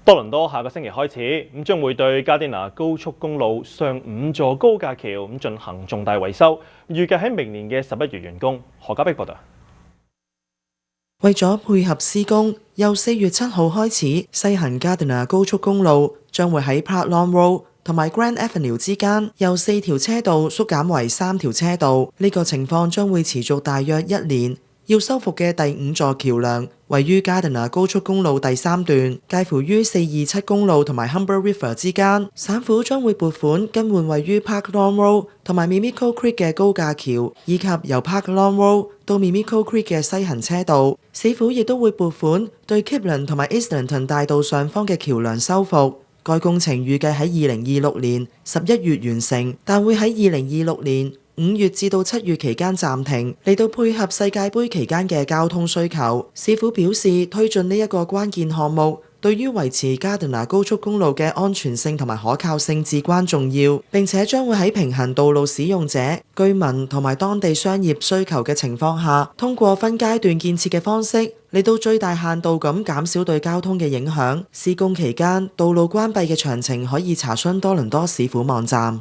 多倫多下個星期開始，將會對加甸拿高速公路上5座高架橋進行重大維修，預計喺明年嘅11月完工。何家碧報道。為咗配合施工，由4月7號開始，西行加甸拿高速公路將會喺 Park Lawn Road 同埋 Grand Avenue 之間由4條車道縮減為3條車道。呢個情況將會持續大約1年。要修復嘅第5座橋樑位於加甸拿高速公路第3段，介乎於427公路同埋 Humber River 之間。省府將會撥款更換位於 Park Lawn Road 同埋 Mimico Creek 嘅高架橋，以及由 Park Lawn Road 到 Mimico Creek 嘅西行車道。市府亦都會撥款對 Kipling 同埋 Islington 大道上方嘅橋樑修復。該工程預計喺2026年11月完成，但會喺2026年5月至到7月期間暫停，嚟到配合世界盃期間嘅交通需求。市府表示，推進呢一個關鍵項目，對於維持加甸拿高速公路嘅安全性同埋可靠性至關重要，並且將會喺平衡道路使用者、居民同埋當地商業需求嘅情況下，通過分階段建設嘅方式，嚟到最大限度咁減少對交通嘅影響。施工期間道路關閉嘅詳情可以查詢多倫多市府網站。